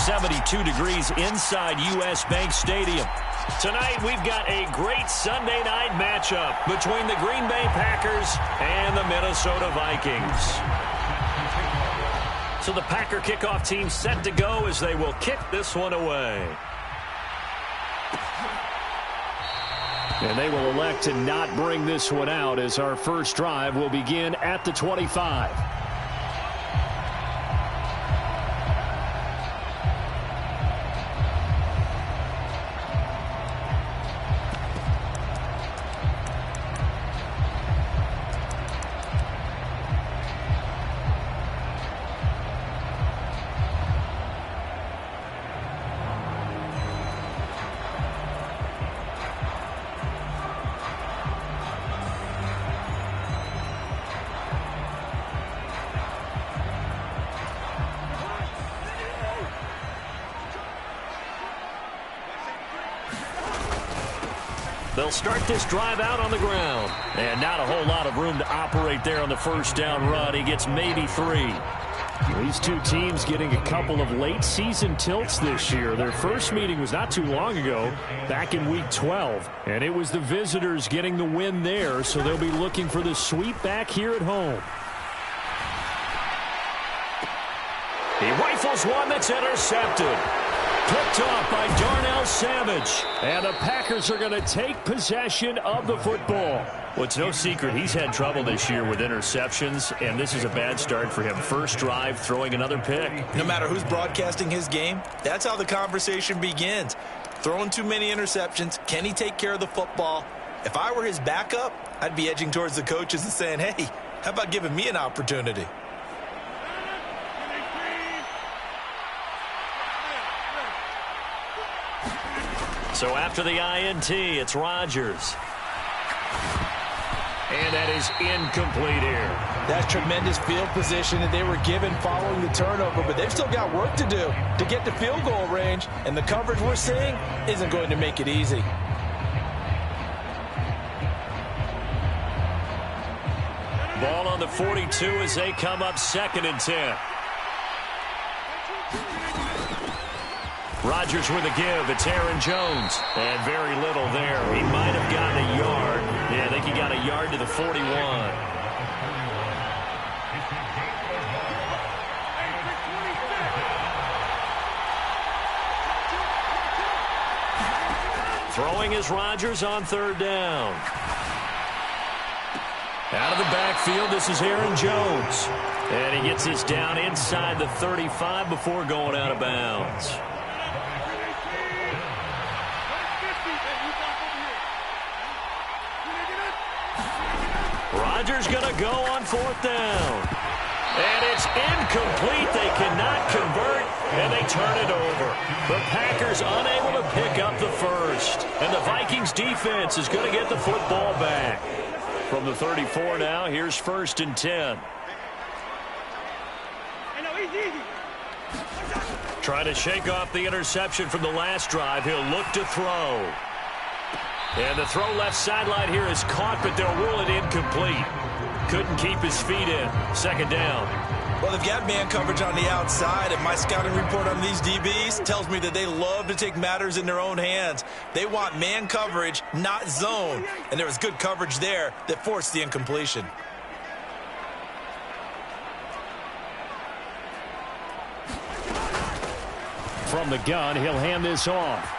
72 degrees inside U.S. Bank Stadium. Tonight, we've got a great Sunday night matchup between the Green Bay Packers and the Minnesota Vikings. So the Packer kickoff team set to go as they will kick this one away. And they will elect to not bring this one out as our first drive will begin at the 25. They'll start this drive out on the ground. And not a whole lot of room to operate there on the first down run. He gets maybe 3. These two teams getting a couple of late season tilts this year. Their first meeting was not too long ago, back in week 12. And it was the visitors getting the win there, so they'll be looking for the sweep back here at home. He rifles one that's intercepted. Picked off by Darnell Savage. And the Packers are going to take possession of the football. Well, it's no secret he's had trouble this year with interceptions, and this is a bad start for him. First drive, throwing another pick. No matter who's broadcasting his game, that's how the conversation begins. Throwing too many interceptions, can he take care of the football? If I were his backup, I'd be edging towards the coaches and saying, hey, how about giving me an opportunity? So after the INT, it's Rodgers. And that is incomplete here. That's tremendous field position that they were given following the turnover, but they've still got work to do to get to field goal range, and the coverage we're seeing isn't going to make it easy. Ball on the 42 as they come up 2nd and 10. Rodgers with a give. It's Aaron Jones. And very little there. He might have gotten a yard. Yeah, I think he got a yard to the 41. Throwing is Rodgers on 3rd down. Out of the backfield, this is Aaron Jones. And he gets this down inside the 35 before going out of bounds. Rodgers going to go on 4th down. And it's incomplete. They cannot convert, and they turn it over. The Packers unable to pick up the first. And the Vikings defense is going to get the football back. From the 34 now, here's 1st and 10. Trying to shake off the interception from the last drive. He'll look to throw. And the throw left sideline here is caught, but they'll rule it incomplete. Couldn't keep his feet in. 2nd down. Well, they've got man coverage on the outside, and my scouting report on these DBs tells me that they love to take matters in their own hands. They want man coverage, not zone. And there was good coverage there that forced the incompletion. From the gun, he'll hand this off.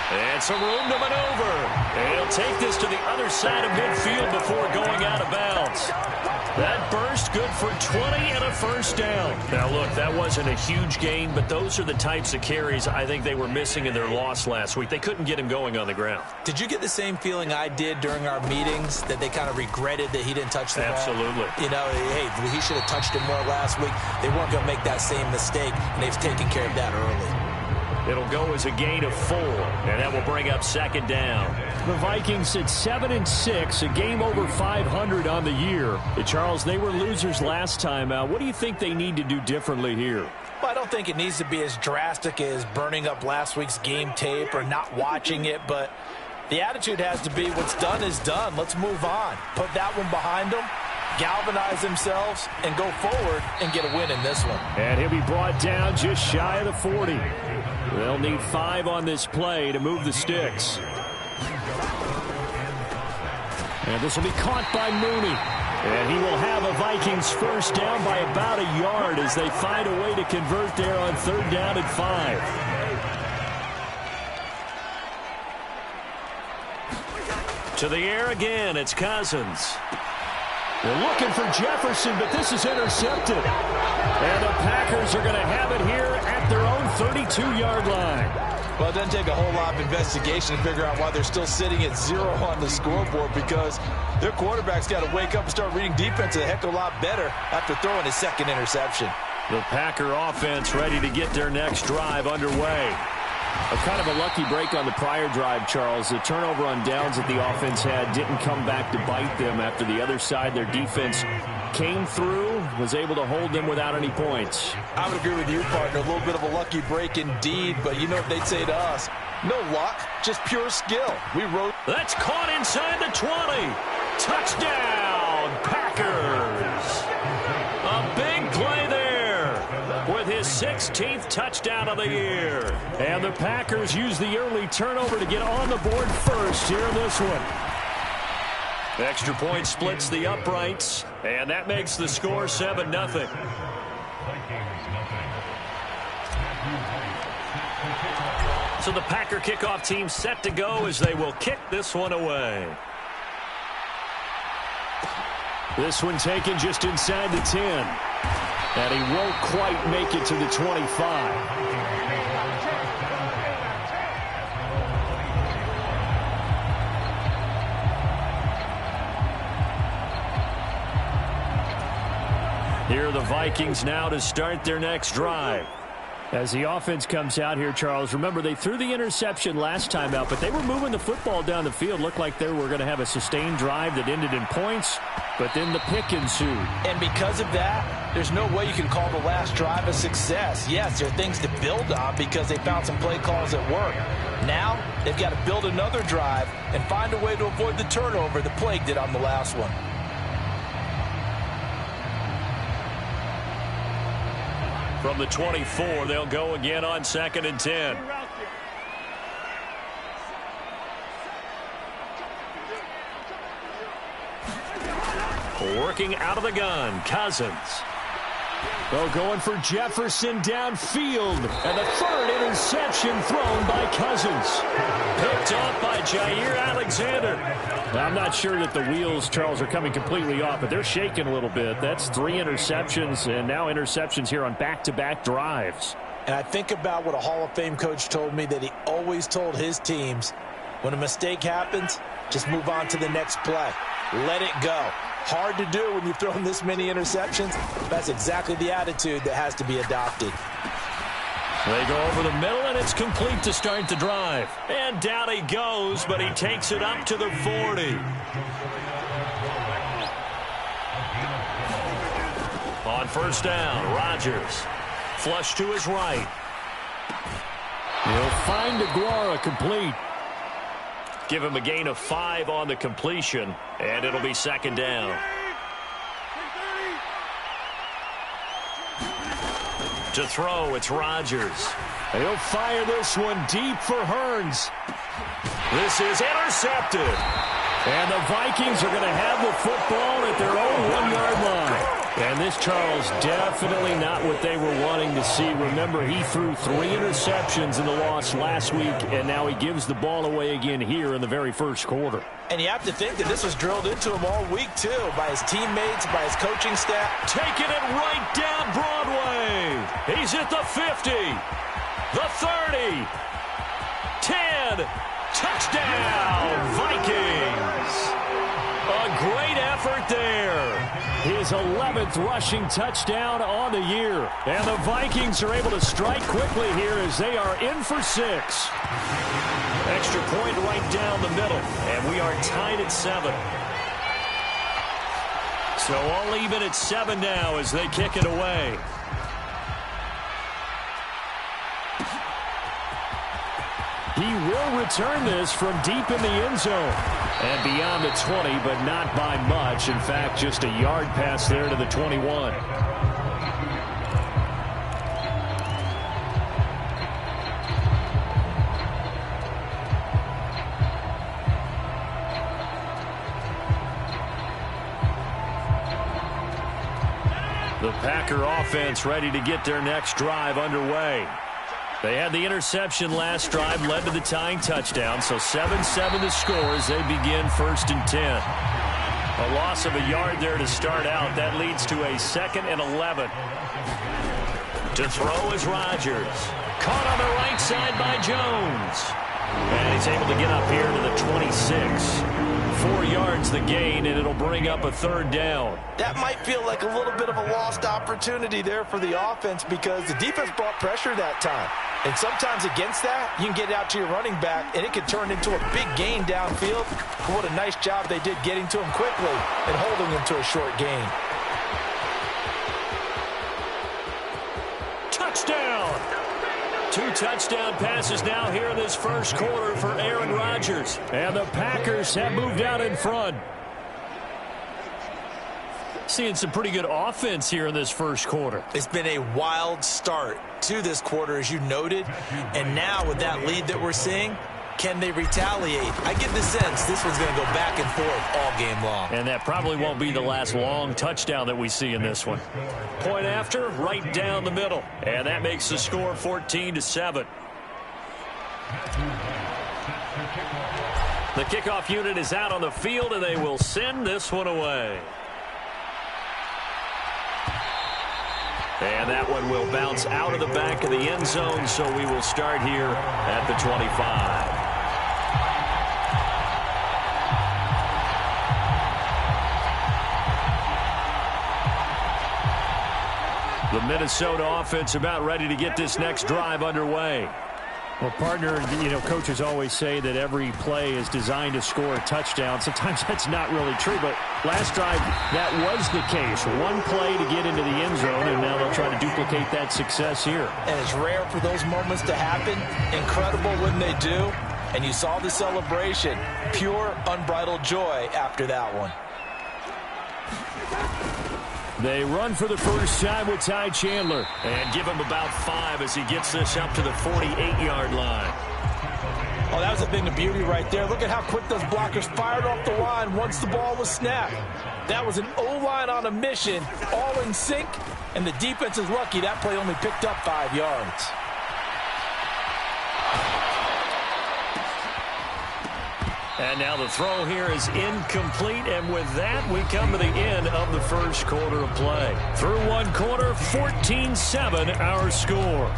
And some room to maneuver. And he'll take this to the other side of midfield before going out of bounds. That burst good for 20 and a 1st down. Now, look, that wasn't a huge gain, but those are the types of carries I think they were missing in their loss last week. They couldn't get him going on the ground. Did you get the same feeling I did during our meetings, that they kind of regretted that he didn't touch the ball? Absolutely. You know, hey, he should have touched it more last week. They weren't going to make that same mistake, and they've taken care of that early. It'll go as a gain of 4, and that will bring up 2nd down. The Vikings at 7-6, a game over 500 on the year. Charles, they were losers last time out. What do you think they need to do differently here? Well, I don't think it needs to be as drastic as burning up last week's game tape or not watching it, but the attitude has to be what's done is done. Let's move on. Put that one behind them galvanize themselves and go forward and get a win in this one. And he'll be brought down just shy of the 40. They'll need 5 on this play to move the sticks. And this will be caught by Mooney. And he will have a Vikings first down by about a yard as they find a way to convert there on 3rd down and 5. To the air again, it's Cousins. They're looking for Jefferson, but this is intercepted. And the Packers are going to have it here at their own 32-yard line. Well, it doesn't take a whole lot of investigation to figure out why they're still sitting at 0 on the scoreboard, because their quarterback's got to wake up and start reading defense a heck of a lot better after throwing his 2nd interception. The Packer offense ready to get their next drive underway. Kind of a lucky break on the prior drive, Charles. The turnover on downs that the offense had didn't come back to bite them after the other side. Their defense came through, was able to hold them without any points. I would agree with you, partner. A little bit of a lucky break indeed, but you know what they'd say to us? No luck, just pure skill. We wrote. That's caught inside the 20. Touchdown, Packers. A big play there with his 16th touchdown of the year. And the Packers use the early turnover to get on the board first here in this one. Extra point splits the uprights, and that makes the score 7-0. So the Packer kickoff team set to go as they will kick this one away. This one taken just inside the 10. And he won't quite make it to the 25. Here are the Vikings now to start their next drive. As the offense comes out here, Charles, remember they threw the interception last time out, but they were moving the football down the field. Looked like they were going to have a sustained drive that ended in points, but then the pick ensued. And because of that, there's no way you can call the last drive a success. Yes, there are things to build on because they found some play calls that work. Now, they've got to build another drive and find a way to avoid the turnover the plague did on the last one. From the 24, they'll go again on 2nd and 10. Working out of the gun, Cousins. Oh, going for Jefferson downfield. And the 3rd interception thrown by Cousins. Picked off by Jair Alexander. Now, I'm not sure that the wheels, Charles, are coming completely off, but they're shaking a little bit. That's 3 interceptions, and now interceptions here on back-to-back drives. And I think about what a Hall of Fame coach told me that he always told his teams, when a mistake happens, just move on to the next play. Let it go. Hard to do when you've thrown this many interceptions. That's exactly the attitude that has to be adopted. They go over the middle, and it's complete to start the drive. And down he goes, but he takes it up to the 40. On 1st down, Rodgers. Flush to his right. He'll find Aguara complete. Give him a gain of 5 on the completion, and it'll be 2nd down. To throw, it's Rodgers. He'll fire this one deep for Hearns. This is intercepted. And the Vikings are going to have the football at their own 1-yard line. And this, Charles, definitely not what they were wanting to see. Remember, he threw 3 interceptions in the loss last week, and now he gives the ball away again here in the very first quarter. And you have to think that this was drilled into him all week, too, by his teammates, by his coaching staff. Taking it right down Broadway. He's at the 50, the 30, 10, touchdown, Vikings. A great effort there. His 11th rushing touchdown on the year. And the Vikings are able to strike quickly here as they are in for 6. Extra point right down the middle. And we are tied at 7. So all even at 7 now as they kick it away. He will return this from deep in the end zone. And beyond the 20, but not by much. In fact, just a yard pass there to the 21. The Packer offense ready to get their next drive underway. They had the interception last drive, led to the tying touchdown, so 7-7 the score as they begin 1st and 10. A loss of a yard there to start out. That leads to a 2nd and 11. To throw is Rodgers. Caught on the right side by Jones. And he's able to get up here to the 26. 4 yards the gain, and it'll bring up a 3rd down. That might feel like a little bit of a lost opportunity there for the offense because the defense brought pressure that time. And sometimes against that, you can get out to your running back, and it can turn into a big gain downfield. What a nice job they did getting to him quickly and holding him to a short gain. Touchdown! 2 touchdown passes now here in this first quarter for Aaron Rodgers. And the Packers have moved out in front. Seeing some pretty good offense here in this first quarter. It's been a wild start to this quarter, as you noted. And now with that lead that we're seeing, can they retaliate? I get the sense this one's going to go back and forth all game long. And that probably won't be the last long touchdown that we see in this one. Point after, right down the middle. And that makes the score 14-7. The kickoff unit is out on the field, and they will send this one away. And that one will bounce out of the back of the end zone, so we will start here at the 25. The Minnesota offense about ready to get this next drive underway. Well, partner, coaches always say that every play is designed to score a touchdown. Sometimes that's not really true, but last drive, that was the case. One play to get into the end zone, and now they'll try to duplicate that success here. And it's rare for those moments to happen. Incredible when they do. And you saw the celebration. Pure, unbridled joy after that one. They run for the first time with Ty Chandler. And give him about 5 as he gets this up to the 48-yard line. Oh, that was a thing of beauty right there. Look at how quick those blockers fired off the line once the ball was snapped. That was an O-line on a mission, all in sync, and the defense is lucky that play only picked up 5 yards. And now the throw here is incomplete, and with that, we come to the end of the first quarter of play. Through one quarter, 14-7 our score.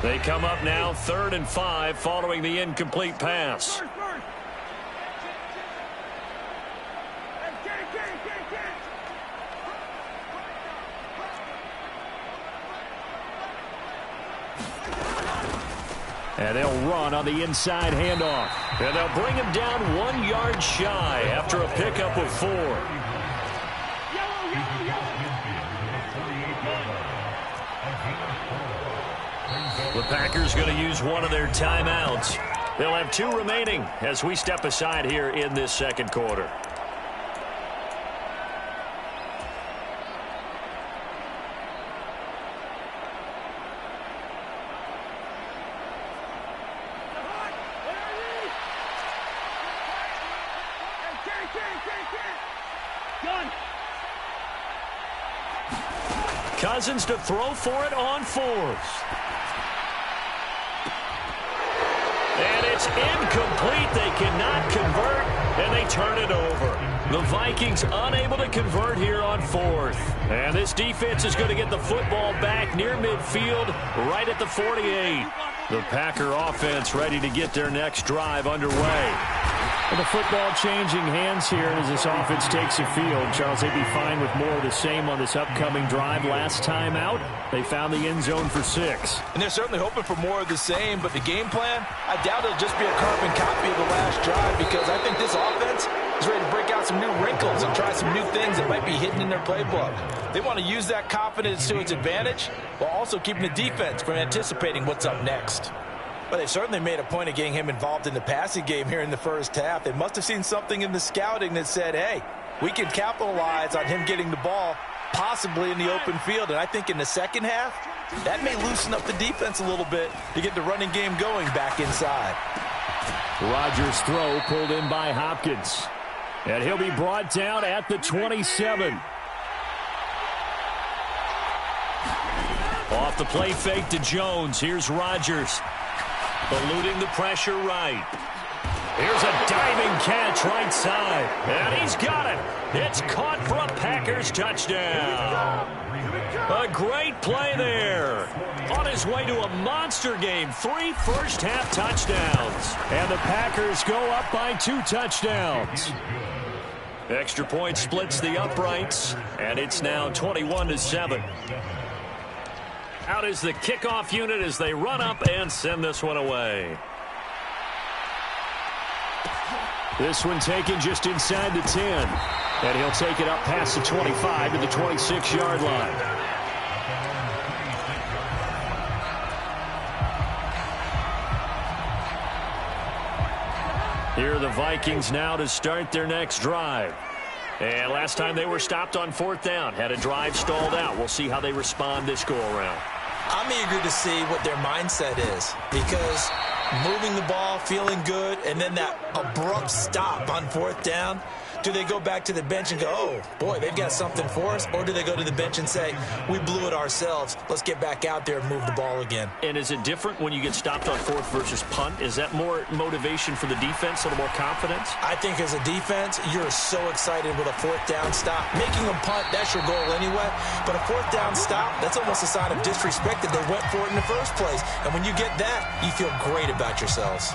They come up now 3rd and 5 following the incomplete pass. And they'll run on the inside handoff. And they'll bring him down 1 yard shy after a pickup of 4. The Packers going to use one of their timeouts. They'll have 2 remaining as we step aside here in this second quarter. Cousins to throw for it on 4th. And it's incomplete. They cannot convert, and they turn it over. The Vikings unable to convert here on 4th. And this defense is going to get the football back near midfield, right at the 48. The Packer offense ready to get their next drive underway. Well, the football changing hands here as this offense takes the field. Charles, they'd be fine with more of the same on this upcoming drive. Last time out, they found the end zone for 6. And they're certainly hoping for more of the same, but the game plan, I doubt it'll just be a carbon copy of the last drive because I think this offense He's ready to break out some new wrinkles and try some new things that might be hidden in their playbook. They want to use that confidence to its advantage while also keeping the defense from anticipating what's up next. Well, they certainly made a point of getting him involved in the passing game here in the first half. They must have seen something in the scouting that said, hey, we can capitalize on him getting the ball possibly in the open field. And I think in the second half, that may loosen up the defense a little bit to get the running game going back inside. Rodgers' throw pulled in by Hopkins. And he'll be brought down at the 27. Off the play fake to Jones. Here's Rodgers. Eluding the pressure right. Here's a diving catch right side. And he's got it. It's caught for a Packers touchdown. A great play there. On his way to a monster game. 3 first-half touchdowns. And the Packers go up by 2 touchdowns. Extra point splits the uprights. And it's now 21-7. Out is the kickoff unit as they run up and send this one away. This one taken just inside the 10. And he'll take it up past the 25 to the 26-yard line. Here are the Vikings now to start their next drive. And last time they were stopped on 4th down, had a drive stalled out. We'll see how they respond this go-around. I'm eager to see what their mindset is, because moving the ball, feeling good, and then that abrupt stop on 4th down, do they go back to the bench and go, oh, boy, they've got something for us? Or do they go to the bench and say, we blew it ourselves, let's get back out there and move the ball again? And is it different when you get stopped on 4th versus punt? Is that more motivation for the defense, a little more confidence? I think as a defense, you're so excited with a 4th down stop. Making them punt, that's your goal anyway. But a 4th down stop, that's almost a sign of disrespect that they went for it in the first place. And when you get that, you feel great about yourselves.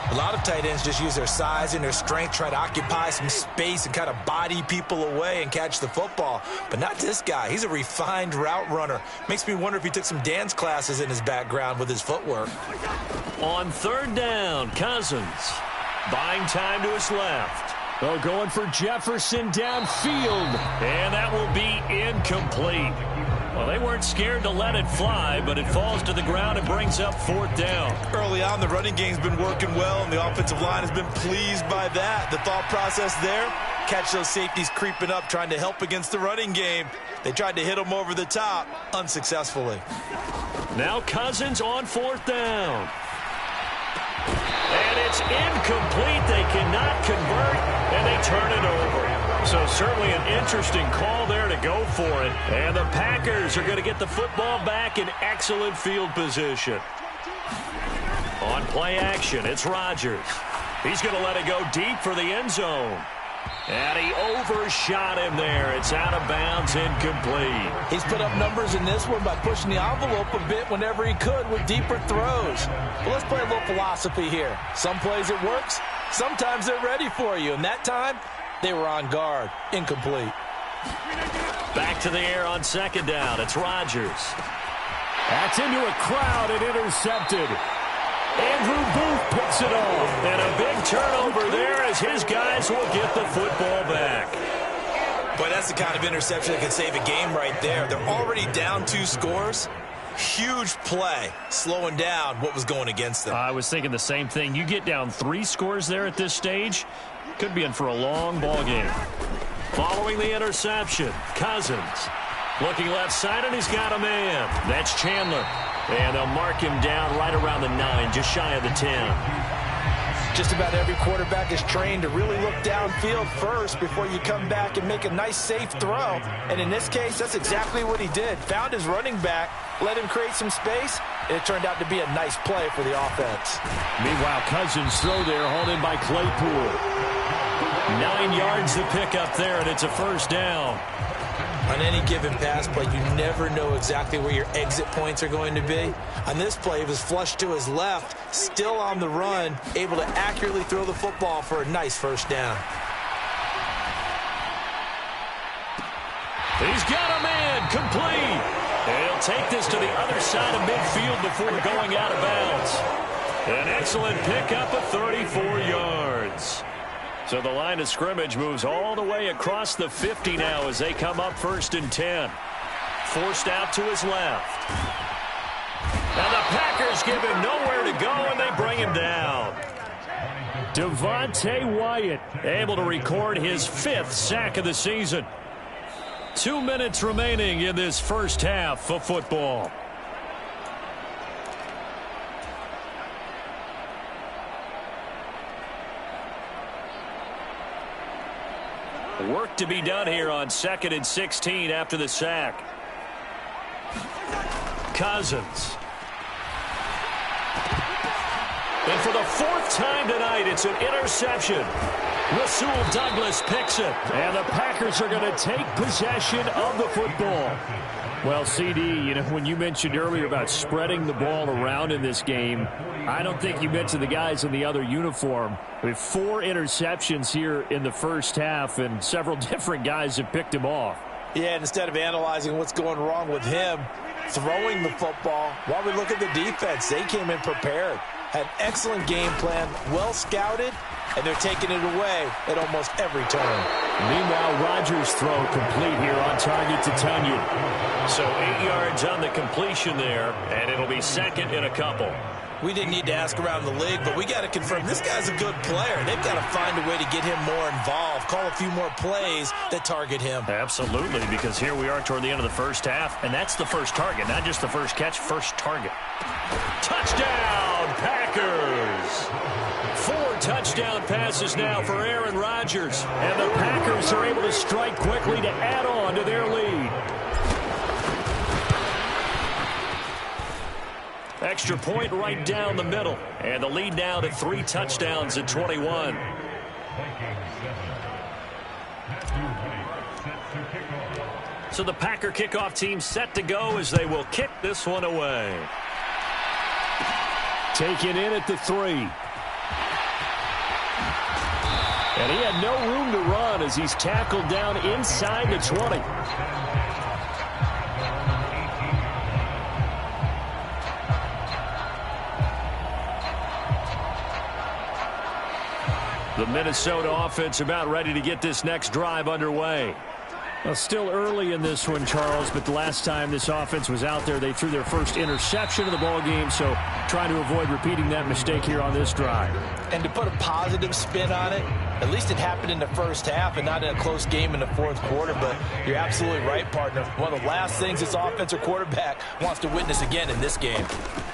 A lot of tight ends just use their size and their strength, try to occupy some space and kind of body people away and catch the football. But not this guy. He's a refined route runner. Makes me wonder if he took some dance classes in his background with his footwork. On 3rd down, Cousins buying time to his left. Oh, going for Jefferson downfield. And that will be incomplete. Well, they weren't scared to let it fly, but it falls to the ground and brings up 4th down. Early on, the running game's been working well, and the offensive line has been pleased by that. The thought process there, catch those safeties creeping up, trying to help against the running game. They tried to hit them over the top, unsuccessfully. Now Cousins on 4th down. And it's incomplete. They cannot convert, and they turn it over. So certainly an interesting call there to go for it. And the Packers are going to get the football back in excellent field position. On play action, it's Rodgers. He's going to let it go deep for the end zone. And he overshot him there. It's out of bounds, incomplete. He's put up numbers in this one by pushing the envelope a bit whenever he could with deeper throws. But let's play a little philosophy here. Some plays it works. Sometimes they're ready for you. And that time, they were on guard. Incomplete. Back to the air on 2nd down. It's Rodgers. That's into a crowd and intercepted. Andrew Booth picks it off. And a big turnover there as his guys will get the football back. Boy, that's the kind of interception that could save a game right there. They're already down 2 scores. Huge play, slowing down what was going against them. I was thinking the same thing. You get down 3 scores there at this stage, could be in for a long ball game. Following the interception, Cousins looking left side, and he's got a man. That's Chandler. And they'll mark him down right around the 9, just shy of the 10. Just about every quarterback is trained to really look downfield first before you come back and make a nice, safe throw. And in this case, that's exactly what he did. Found his running back, let him create some space, and it turned out to be a nice play for the offense. Meanwhile, Cousins' throw there, hauled in by Claypool. 9 yards to pick up there, and it's a 1st down. On any given pass play, you never know exactly where your exit points are going to be. On this play, it was flushed to his left, still on the run, able to accurately throw the football for a nice 1st down. He's got a man, complete. And he'll take this to the other side of midfield before going out of bounds. An excellent pickup of 34 yards. So the line of scrimmage moves all the way across the 50 now as they come up 1st and 10. Forced out to his left. And the Packers give him nowhere to go, and they bring him down. Devontae Wyatt able to record his 5th sack of the season. 2 minutes remaining in this first half of football. Work to be done here on 2nd and 16 after the sack. Cousins. And for the 4th time tonight, it's an interception. Rasul Douglas picks it. And the Packers are going to take possession of the football. Well, CD, you know, when you mentioned earlier about spreading the ball around in this game, I don't think you mentioned the guys in the other uniform. With 4 interceptions here in the first half, and several different guys have picked him off. Yeah, and instead of analyzing what's going wrong with him throwing the football, while we look at the defense, they came in prepared. Had excellent game plan, well scouted, and they're taking it away at almost every turn. Meanwhile, Rodgers' throw complete here on target to Tunyon. So 8 yards on the completion there, and it'll be 2nd and a couple. We didn't need to ask around the league, but we got to confirm this guy's a good player. They've got to find a way to get him more involved, call a few more plays that target him. Absolutely, because here we are toward the end of the first half, and that's the first target, not just the first catch, first target. Touchdown, Packers! 4 touchdown passes now for Aaron Rodgers. And the Packers are able to strike quickly to add on to their lead. Extra point right down the middle. And the lead now to 3 touchdowns at 21. So the Packer kickoff team set to go as they will kick this one away. Taken in at the 3. And he had no room to run as he's tackled down inside the 20. The Minnesota offense about ready to get this next drive underway. Well, still early in this one, Charles, but the last time this offense was out there, they threw their first interception of the ball game, so trying to avoid repeating that mistake here on this drive. And to put a positive spin on it, at least it happened in the first half and not in a close game in the 4th quarter, but you're absolutely right, partner. One of the last things this offensive quarterback wants to witness again in this game.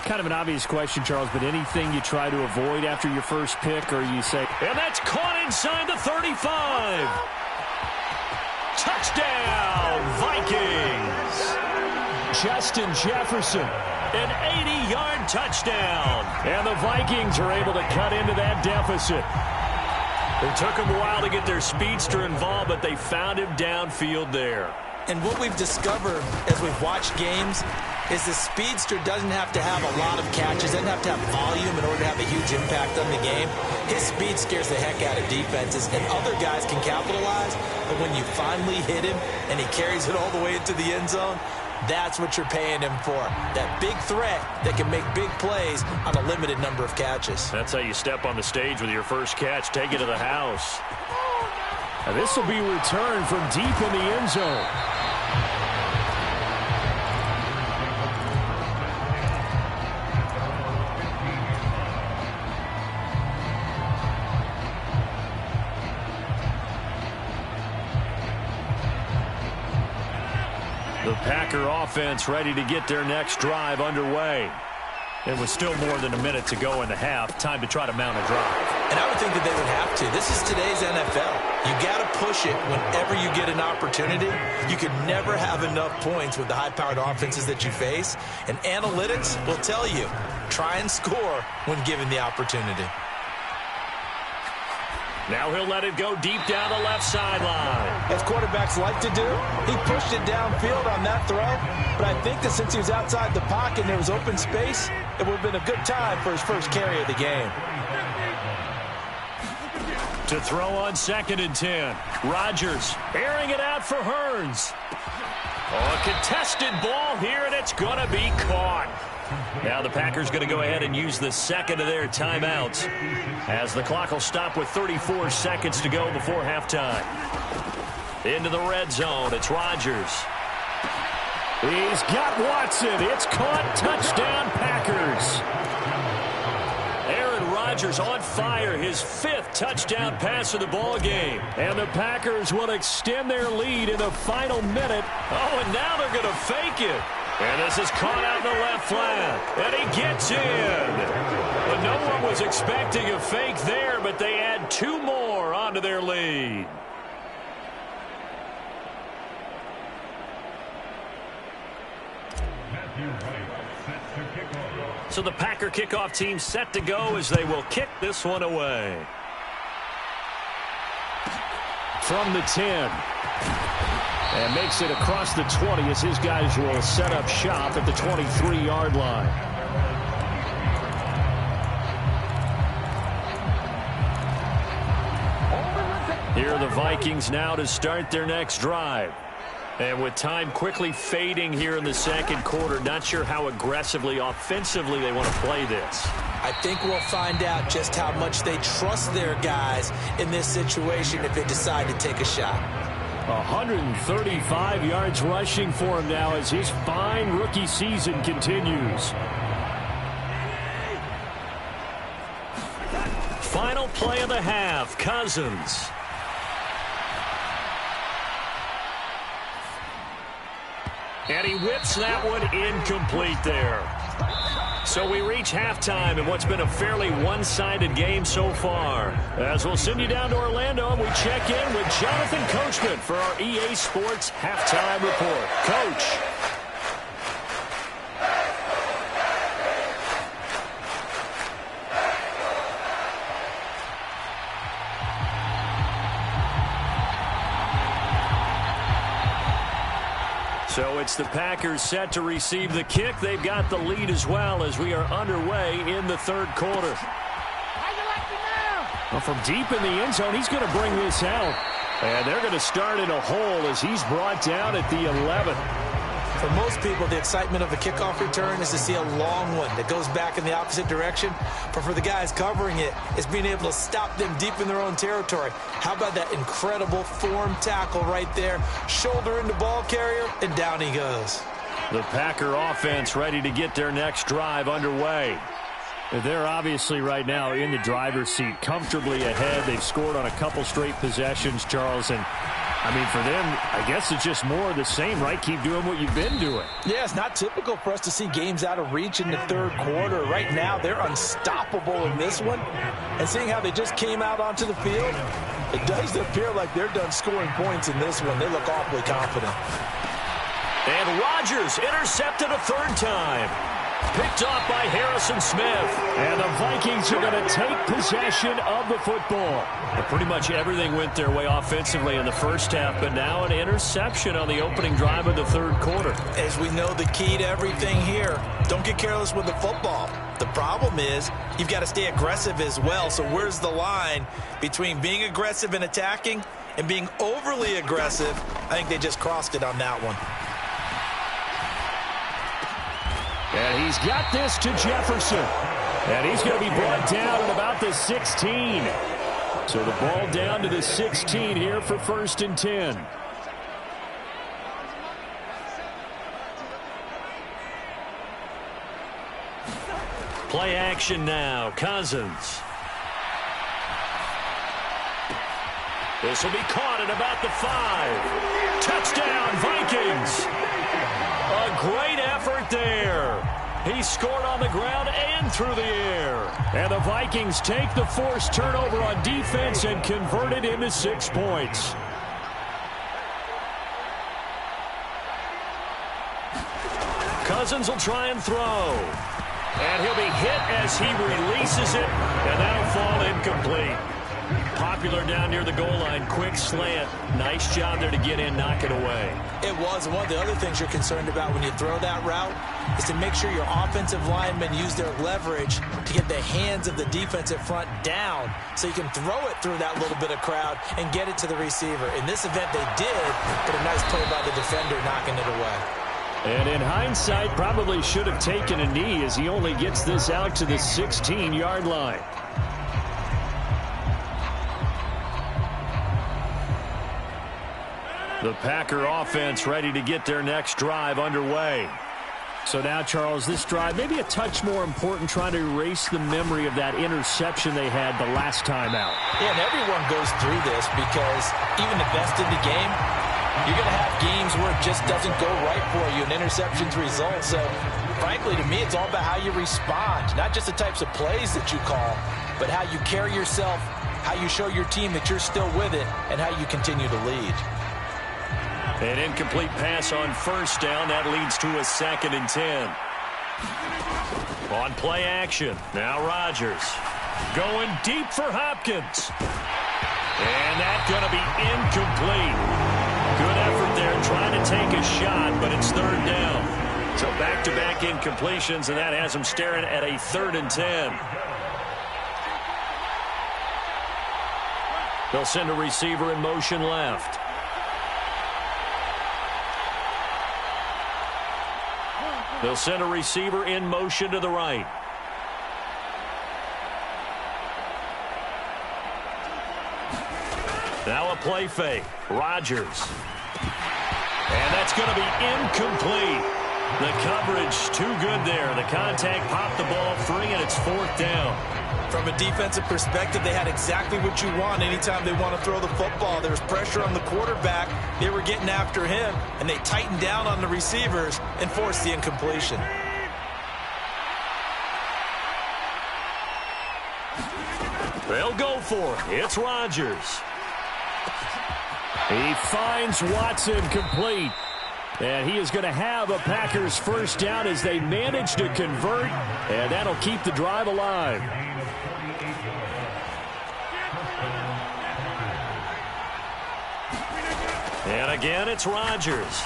Kind of an obvious question, Charles, but anything you try to avoid after your first pick, or you say... And that's caught inside the 35. Touchdown, Vikings! Justin Jefferson. An 80-yard touchdown. And the Vikings are able to cut into that deficit. It took them a while to get their speedster involved, but they found him downfield there. And what we've discovered as we've watched games is the speedster doesn't have to have a lot of catches, doesn't have to have volume in order to have a huge impact on the game. His speed scares the heck out of defenses, and other guys can capitalize, but when you finally hit him and he carries it all the way into the end zone, that's what you're paying him for. That big threat that can make big plays on a limited number of catches. That's how you step on the stage with your first catch. Take it to the house. Now this will be returned from deep in the end zone. The Packer offense ready to get their next drive underway. It was still more than a minute to go in the half. Time to try to mount a drive. And I would think that they would have to. This is today's NFL. You got to push it whenever you get an opportunity. You can never have enough points with the high-powered offenses that you face. And analytics will tell you, try and score when given the opportunity. Now he'll let it go deep down the left sideline. As quarterbacks like to do, he pushed it downfield on that throw. But I think that since he was outside the pocket and there was open space, it would have been a good time for his first carry of the game. To throw on 2nd and 10. Rodgers airing it out for Hearns. Oh, a contested ball here, and it's going to be caught. Now the Packers going to go ahead and use the second of their timeouts as the clock will stop with 34 seconds to go before halftime. Into the red zone, it's Rodgers. He's got Watson. It's caught. Touchdown, Packers. Aaron Rodgers on fire, his 5th touchdown pass of the ball game. And the Packers will extend their lead in the final minute. Oh, and now they're going to fake it. And this is caught out in the left flat. And he gets in. But no one was expecting a fake there, but they add 2 more onto their lead. So the Packer kickoff team set to go as they will kick this one away. From the 10. And makes it across the 20 as his guys will set up shop at the 23-yard line. Here are the Vikings now to start their next drive. And with time quickly fading here in the second quarter, not sure how aggressively, offensively they want to play this. I think we'll find out just how much they trust their guys in this situation if they decide to take a shot. 135 yards rushing for him now as his fine rookie season continues. Final play of the half, Cousins. And he whips that one incomplete there. So we reach halftime in what's been a fairly one-sided game so far. As we'll send you down to Orlando and we check in with Jonathan Coachman for our EA Sports Halftime Report. Coach. So it's the Packers set to receive the kick. They've got the lead as well as we are underway in the third quarter. Well, from deep in the end zone, he's going to bring this out. And they're going to start in a hole as he's brought down at the 11. For most people, the excitement of a kickoff return is to see a long one that goes back in the opposite direction. But for the guys covering it, it's being able to stop them deep in their own territory. How about that incredible form tackle right there? Shoulder into ball carrier, and down he goes. The Packer offense ready to get their next drive underway. They're obviously right now in the driver's seat, comfortably ahead. They've scored on a couple straight possessions, Charles, and I mean, for them, I guess it's just more of the same, right? Keep doing what you've been doing. Yeah, it's not typical for us to see games out of reach in the third quarter. Right now, they're unstoppable in this one. And seeing how they just came out onto the field, it does appear like they're done scoring points in this one. They look awfully confident. And Rodgers intercepted a third time. Picked off by Harrison Smith. And the Vikings are going to take possession of the football. Well, pretty much everything went their way offensively in the first half, but now an interception on the opening drive of the third quarter. As we know, the key to everything here, don't get careless with the football. The problem is you've got to stay aggressive as well. So where's the line between being aggressive and attacking and being overly aggressive? I think they just crossed it on that one. And he's got this to Jefferson. And he's going to be brought down at about the 16. So the ball down to the 16 here for 1st and 10. Play action now. Cousins. This will be caught at about the 5. Touchdown, Vikings. A great effort there. He scored on the ground and through the air. And the Vikings take the forced turnover on defense and convert it into 6 points. Cousins will try and throw. And he'll be hit as he releases it, and that'll fall incomplete. Popular down near the goal line. Quick slant. Nice job there to get in, knock it away. It was. One of the other things you're concerned about when you throw that route is to make sure your offensive linemen use their leverage to get the hands of the defensive front down so you can throw it through that little bit of crowd and get it to the receiver. In this event, they did, but a nice play by the defender knocking it away. And in hindsight, probably should have taken a knee as he only gets this out to the 16-yard line. The Packer offense ready to get their next drive underway. So now, Charles, this drive maybe a touch more important, trying to erase the memory of that interception they had the last time out. Yeah, and everyone goes through this because even the best in the game, you're going to have games where it just doesn't go right for you, and interceptions result. So, frankly, to me, it's all about how you respond, not just the types of plays that you call, but how you carry yourself, how you show your team that you're still with it, and how you continue to lead. An incomplete pass on first down. That leads to a 2nd and 10. On play action. Now Rodgers going deep for Hopkins. And that's going to be incomplete. Good effort there trying to take a shot, but it's 3rd down. So back-to-back incompletions, and that has them staring at a 3rd and 10. They'll send a receiver in motion left. They'll send a receiver in motion to the right. Now a play fake. Rodgers. And that's going to be incomplete. The coverage too good there. The contact popped the ball free, and it's 4th down. From a defensive perspective, they had exactly what you want anytime they want to throw the football. There was pressure on the quarterback. They were getting after him, and they tightened down on the receivers and forced the incompletion. They'll go for it. It's Rodgers. He finds Watson complete. And he is going to have a Packers first down as they manage to convert, and that'll keep the drive alive. And again, it's Rodgers.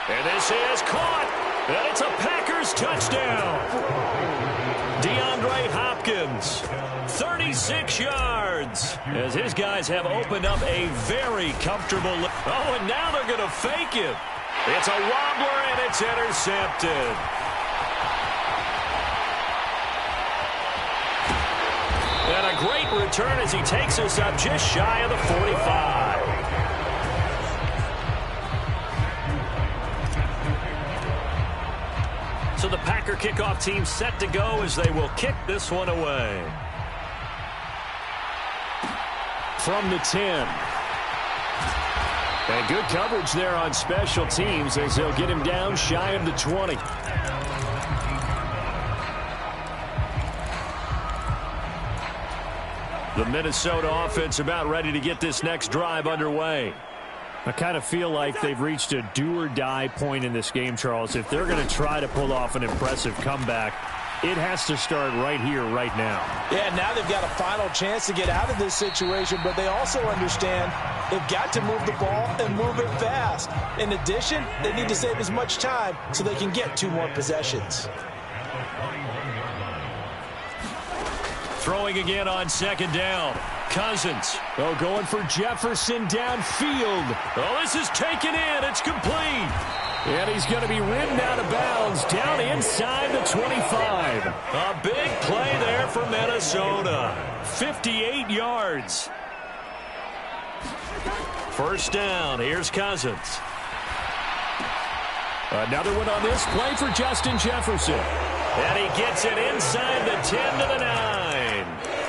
And this is caught. And it's a Packers touchdown. DeAndre Hopkins, 36 yards, as his guys have opened up a very comfortable look. Oh, and now they're going to fake him. It's a wobbler, and it's intercepted. And a great return as he takes us up just shy of the 45. So the Packer kickoff team set to go as they will kick this one away. From the 10. And good coverage there on special teams as they'll get him down shy of the 20. The Minnesota offense about ready to get this next drive underway. I kind of feel like they've reached a do-or-die point in this game, Charles. If they're going to try to pull off an impressive comeback, it has to start right here, right now. Yeah, now they've got a final chance to get out of this situation, but they also understand they've got to move the ball and move it fast. In addition, they need to save as much time so they can get 2 more possessions. Throwing again on 2nd down. Cousins. Oh, going for Jefferson downfield. Oh, this is taken in. It's complete. And he's going to be ridden out of bounds down inside the 25. A big play there for Minnesota. 58 yards. First down. Here's Cousins. Another one on this play for Justin Jefferson. And he gets it inside the 10 to the 9.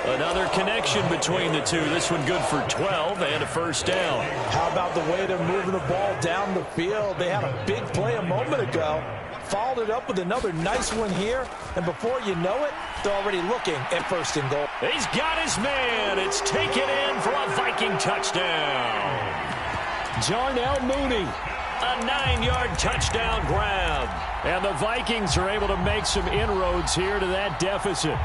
Another connection between the two. This one good for 12 and a first down. How about the way they're moving the ball down the field? They had a big play a moment ago. Followed it up with another nice one here. And before you know it, they're already looking at 1st and goal. He's got his man. It's taken in for a Viking touchdown. Darnell Mooney. A 9-yard touchdown grab. And the Vikings are able to make some inroads here to that deficit.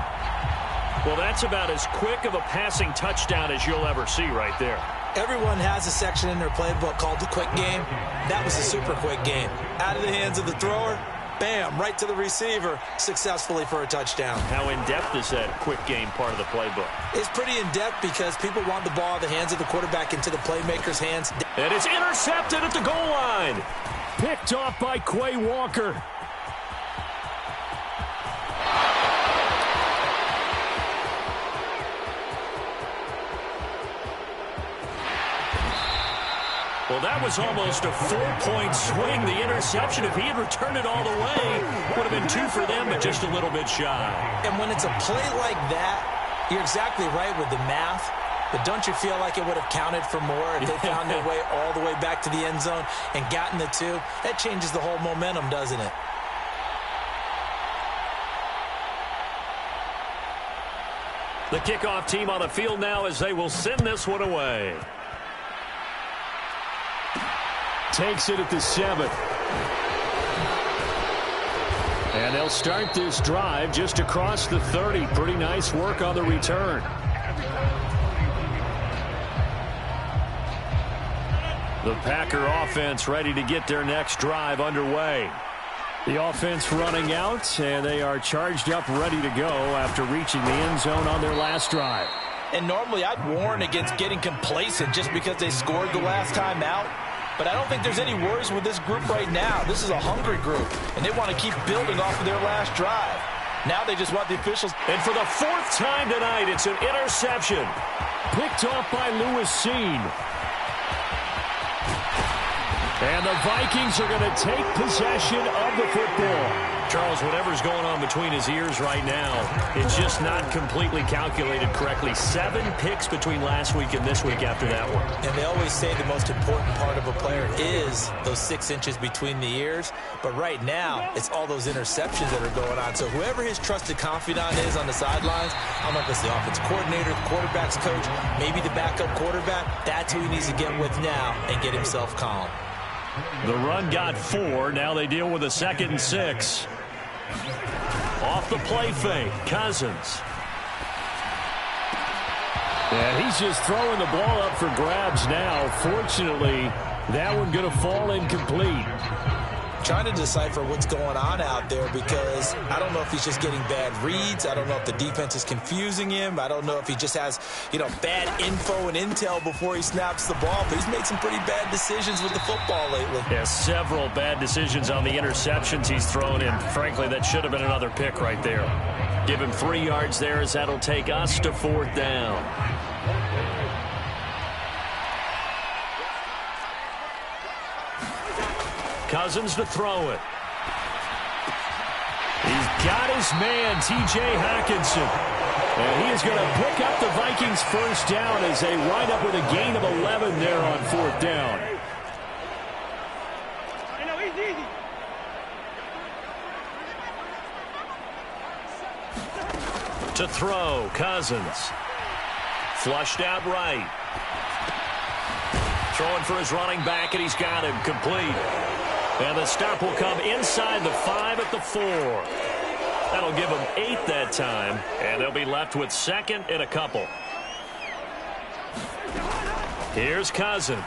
Well, that's about as quick of a passing touchdown as you'll ever see right there. Everyone has a section in their playbook called the quick game. That was a super quick game. Out of the hands of the thrower, bam, right to the receiver, successfully for a touchdown. How in-depth is that quick game part of the playbook? It's pretty in-depth because people want the ball in the hands of the quarterback into the playmaker's hands. And it's intercepted at the goal line. Picked off by Quay Walker. Well, that was almost a 4-point swing. The interception, if he had returned it all the way, would have been 2 for them, but just a little bit shy. And when it's a play like that, you're exactly right with the math. But don't you feel like it would have counted for more if they found their way all the way back to the end zone and gotten the 2? That changes the whole momentum, doesn't it? The kickoff team on the field now as they will send this one away. Takes it at the 7. And they'll start this drive just across the 30. Pretty nice work on the return. The Packer offense ready to get their next drive underway. The offense running out, and they are charged up, ready to go after reaching the end zone on their last drive. And normally I'd warn against getting complacent just because they scored the last time out. But I don't think there's any worries with this group right now. This is a hungry group, and they want to keep building off of their last drive. Now they just want the officials. And for the 4th time tonight, it's an interception. Picked off by Lewis Seen. And the Vikings are going to take possession of the football. Charles, whatever's going on between his ears right now, it's just not completely calculated correctly. 7 picks between last week and this week after that one. And they always say the most important part of a player is those 6 inches between the ears. But right now, it's all those interceptions that are going on. So whoever his trusted confidant is on the sidelines, I don't know if it's the offense coordinator, the quarterback's coach, maybe the backup quarterback, that's who he needs to get with now and get himself calm. The run got 4. Now they deal with a 2nd and 6. Off the play fake, Cousins. And he's just throwing the ball up for grabs now. Fortunately, that one going to fall incomplete. Trying to decipher what's going on out there because I don't know if he's just getting bad reads. I don't know if the defense is confusing him. I don't know if he just has, bad info and intel before he snaps the ball. But he's made some pretty bad decisions with the football lately. Yeah, several bad decisions on the interceptions he's thrown in. Frankly, that should have been another pick right there. Give him 3 yards there as that'll take us to 4th down. Cousins to throw it. He's got his man, T.J. Hockenson. And he is going to pick up the Vikings' first down as they wind up with a gain of 11 there on 4th down. To throw, Cousins. Flushed out right. Throwing for his running back, and he's got him complete. And the stop will come inside the 5 at the 4. That'll give them 8 that time, and they'll be left with 2nd and a couple. Here's Cousins.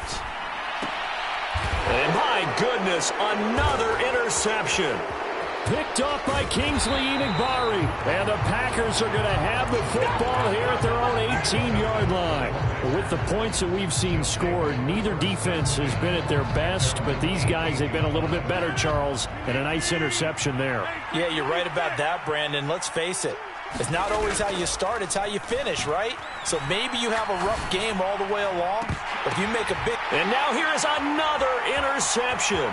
And my goodness, another interception. Picked off by Kingsley Enagbari. And the Packers are going to have the football here at their own 18-yard line. With the points that we've seen scored, neither defense has been at their best, but these guys have been a little bit better, Charles, and a nice interception there. Yeah, you're right about that, Brandon. Let's face it. It's not always how you start, it's how you finish, right? So maybe you have a rough game all the way along, but if you make a big... And now here is another interception.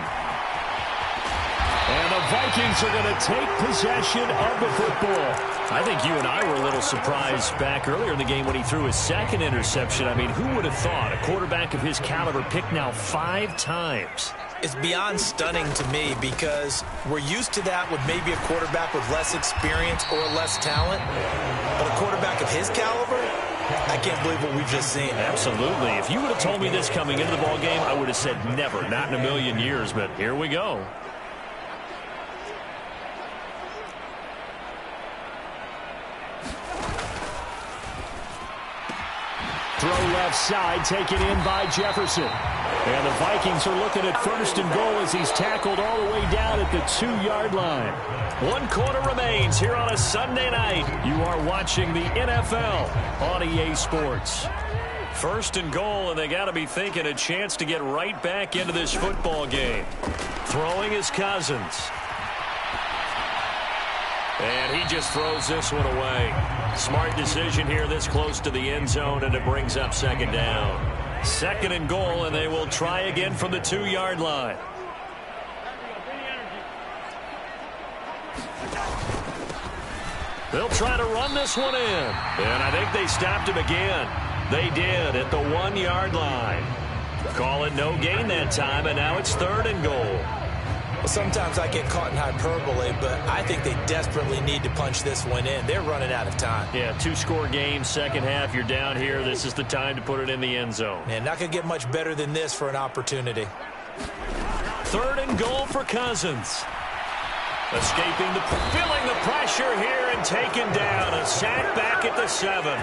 And the Vikings are going to take possession of the football. I think you and I were a little surprised back earlier in the game when he threw his 2nd interception. I mean, who would have thought a quarterback of his caliber picked now 5 times? It's beyond stunning to me because we're used to that with maybe a quarterback with less experience or less talent. But a quarterback of his caliber, I can't believe what we've just seen. Absolutely. If you would have told me this coming into the ballgame, I would have said never, not in a million years. But here we go. throw left side, taken in by Jefferson. And the Vikings are looking at 1st and goal as he's tackled all the way down at the 2-yard line. 1 quarter remains here on a Sunday night. You are watching the NFL on EA Sports. 1st and goal, and they got to be thinking a chance to get right back into this football game. Throwing is Cousins. And he just throws this one away. Smart decision here this close to the end zone, and it brings up 2nd down. 2nd and goal, and they will try again from the 2-yard line. They'll try to run this one in. And I think they stopped him again. They did at the 1-yard line. Call it no gain that time, and now it's 3rd and goal. Well, sometimes I get caught in hyperbole, but I think they desperately need to punch this one in. They're running out of time. Yeah, 2-score game, second half, you're down here. This is the time to put it in the end zone. Man, not going to get much better than this for an opportunity. 3rd and goal for Cousins. Escaping feeling the pressure here and taken down. A sack back at the 7.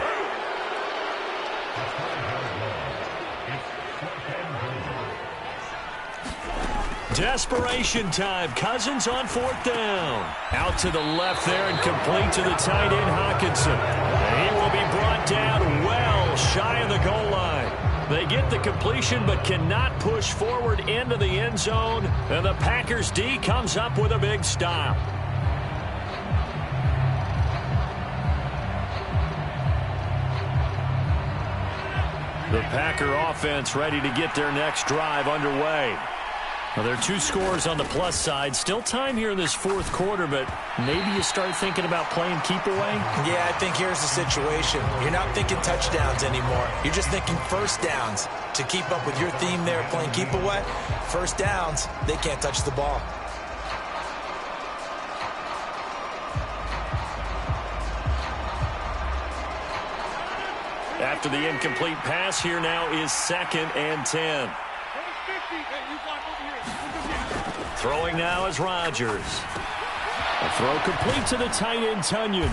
Desperation time. Cousins on 4th down. Out to the left there and complete to the tight end, Hawkinson. And he will be brought down well shy of the goal line. They get the completion but cannot push forward into the end zone. And the Packers D comes up with a big stop. The Packer offense ready to get their next drive underway. Well, there are 2 scores on the plus side. Still time here in this 4th quarter, but maybe you start thinking about playing keep away? Yeah, I think here's the situation. You're not thinking touchdowns anymore. You're just thinking 1st downs. To keep up with your theme there, playing keep away, 1st downs, they can't touch the ball. After the incomplete pass, here now is 2nd and 10. Throwing now is Rodgers. A throw complete to the tight end, Tunyon.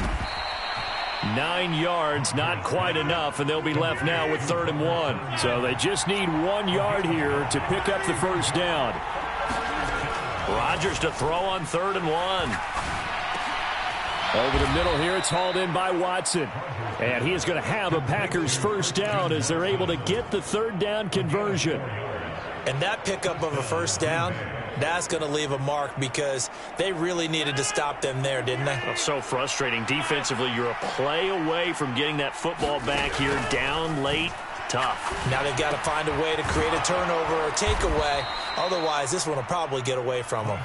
9 yards, not quite enough, and they'll be left now with 3rd and 1. So they just need 1 yard here to pick up the 1st down. Rodgers to throw on 3rd and 1. Over the middle here, it's hauled in by Watson. And he is going to have a Packers 1st down as they're able to get the 3rd down conversion. And that pickup of a 1st down, that's going to leave a mark because they really needed to stop them there, didn't they? Oh, so frustrating. Defensively, you're a play away from getting that football back here, down late. Tough. Now they've got to find a way to create a turnover or takeaway. Otherwise, this one will probably get away from them.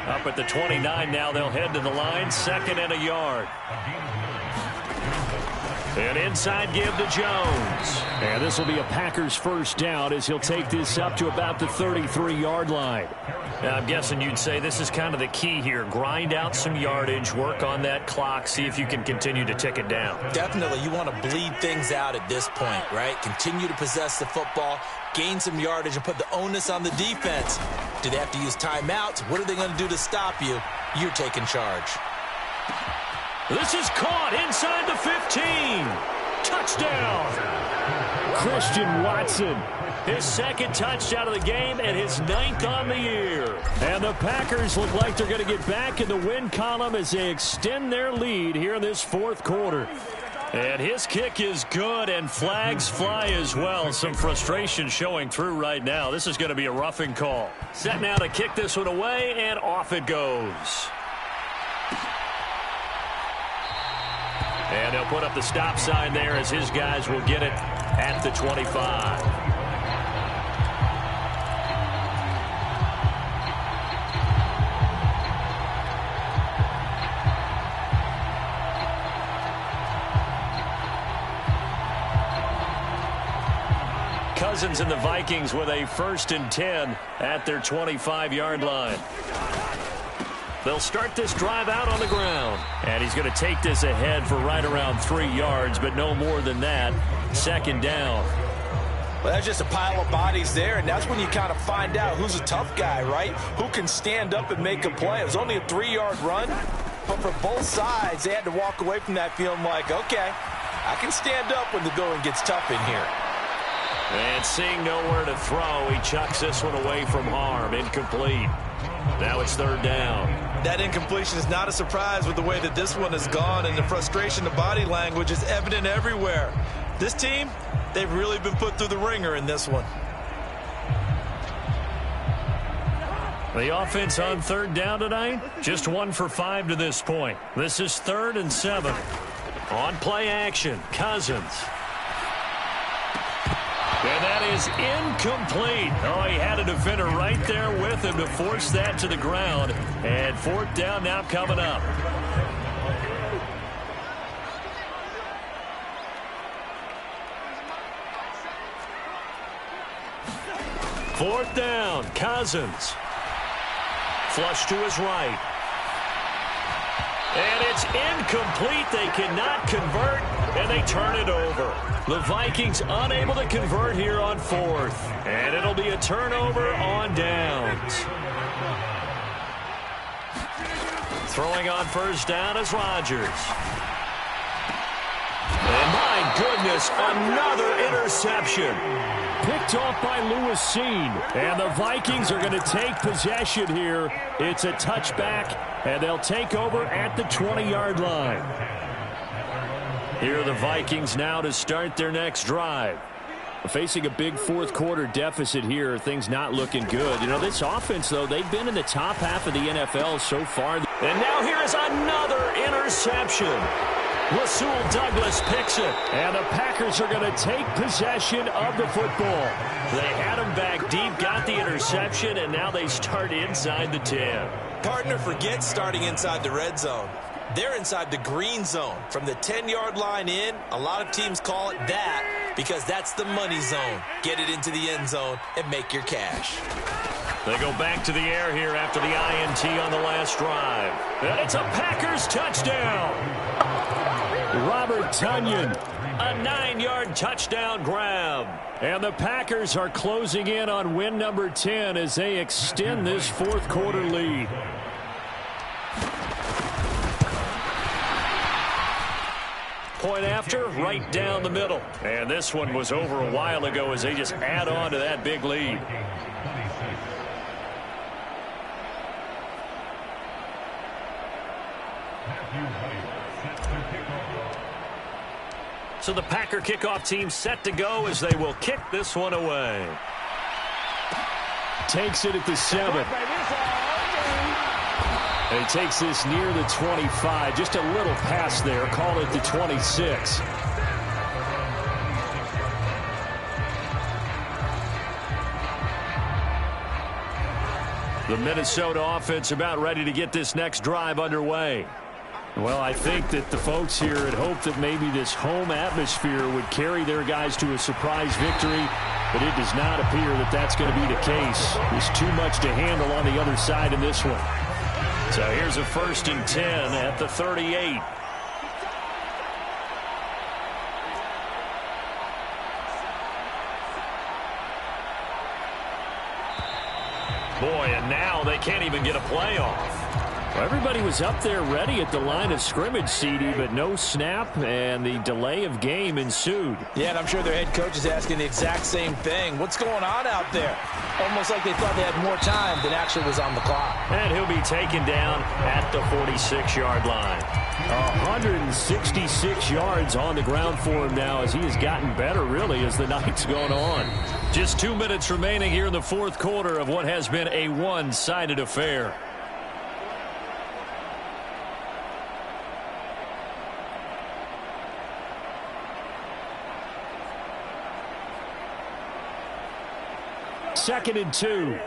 Up at the 29 now, they'll head to the line. 2nd and a yard. And inside give to Jones. And this will be a Packers 1st down as he'll take this up to about the 33-yard line. Now, I'm guessing you'd say this is kind of the key here. Grind out some yardage, work on that clock, see if you can continue to tick it down. Definitely. You want to bleed things out at this point, right? Continue to possess the football, gain some yardage, and put the onus on the defense. Do they have to use timeouts? What are they going to do to stop you? You're taking charge. This is caught inside the 15. Touchdown. Christian Watson. His 2nd touchdown of the game and his 9th on the year. And the Packers look like they're going to get back in the win column as they extend their lead here in this 4th quarter. And his kick is good, and flags fly as well. Some frustration showing through right now. This is going to be a roughing call. Set now to kick this one away, and off it goes. And they'll put up the stop sign there as his guys will get it at the 25. Cousins and the Vikings with a 1st and 10 at their 25-yard line. They'll start this drive out on the ground. And he's going to take this ahead for right around 3 yards, but no more than that. 2nd down. Well, that's just a pile of bodies there, and that's when you kind of find out who's a tough guy, right? Who can stand up and make a play. It was only a 3-yard run, but for both sides, they had to walk away from that feeling like, okay, I can stand up when the going gets tough in here. And seeing nowhere to throw, he chucks this one away from harm. Incomplete. Now it's third down. That incompletion is not a surprise with the way that this one has gone, and the frustration of body language is evident everywhere. This team, they've really been put through the ringer in this one. The offense on third down tonight, just 1 for 5 to this point. This is 3rd and 7. On play action, Cousins. And that is incomplete. Oh, he had a defender right there with him to force that to the ground. And 4th down now coming up. Fourth down, Cousins. Flush to his right. And it's incomplete. They cannot convert, and they turn it over. The Vikings unable to convert here on 4th. And it'll be a turnover on downs. Throwing on first down is Rodgers. And my goodness, another interception. Picked off by Lewis Seen. And the Vikings are going to take possession here. It's a touchback, and they'll take over at the 20-yard line. Here are the Vikings now to start their next drive. Facing a big fourth quarter deficit here, things not looking good. You know, this offense, though, they've been in the top half of the NFL so far. And now here is another interception. Rasul Douglas picks it, and the Packers are going to take possession of the football. They had him back deep, got the interception, and now they start inside the 10. Partner forgets starting inside the red zone. They're inside the green zone. From the 10-yard line in, a lot of teams call it that because that's the money zone. Get it into the end zone and make your cash. They go back to the air here after the INT on the last drive. And it's a Packers touchdown. Robert Tonyan, a 9-yard touchdown grab. And the Packers are closing in on win number 10 as they extend this fourth quarter lead. Point after, right down the middle. And this one was over a while ago as they just add on to that big lead. So the Packer kickoff team set to go as they will kick this one away. Takes it at the 7. And he takes this near the 25. Just a little pass there. Call it the 26. The Minnesota offense about ready to get this next drive underway. Well, I think that the folks here had hoped that maybe this home atmosphere would carry their guys to a surprise victory, but it does not appear that that's going to be the case. There's too much to handle on the other side in this one. So here's a 1st and 10 at the 38. Boy, and now they can't even get a play off. Well, everybody was up there ready at the line of scrimmage, CD, but no snap, and the delay of game ensued. Yeah, and I'm sure their head coach is asking the exact same thing. What's going on out there? Almost like they thought they had more time than actually was on the clock. And he'll be taken down at the 46-yard line. 166 yards on the ground for him now as he has gotten better, really, as the night's gone on. Just 2 minutes remaining here in the fourth quarter of what has been a one-sided affair. Second and 2.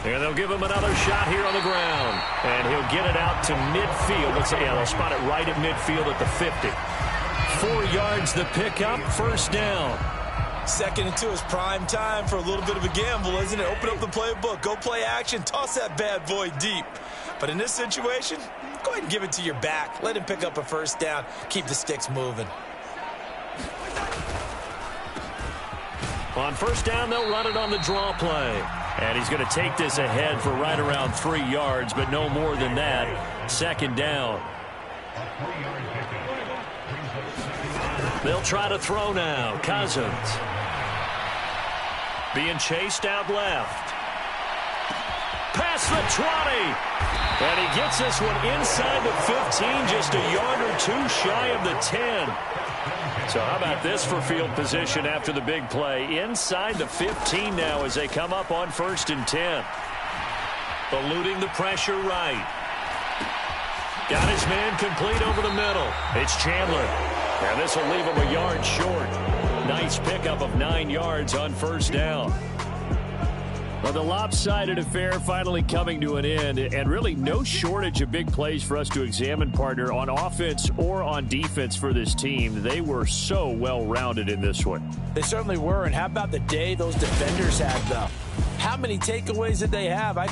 And they'll give him another shot here on the ground. And he'll get it out to midfield. They'll spot it right at midfield at the 50. 4 yards the pickup, first down. Second and 2 is prime time for a little bit of a gamble, isn't it? Open up the playbook, go play action, toss that bad boy deep. But in this situation, go ahead and give it to your back. Let him pick up a first down, keep the sticks moving. On first down, they'll run it on the draw play. And he's going to take this ahead for right around 3 yards, but no more than that. 2nd down. They'll try to throw now. Cousins being chased out left. Past the 20. And he gets this one inside the 15, just a yard or 2 shy of the 10. So how about this for field position after the big play? Inside the 15 now as they come up on 1st and 10. Eluding the pressure right. Got his man complete over the middle. It's Chandler. And this will leave him a yard short. Nice pickup of 9 yards on 1st down. Well, the lopsided affair finally coming to an end, and really no shortage of big plays for us to examine, partner, on offense or on defense for this team. They were so well-rounded in this one. They certainly were, and how about the day those defenders had, though? How many takeaways did they have?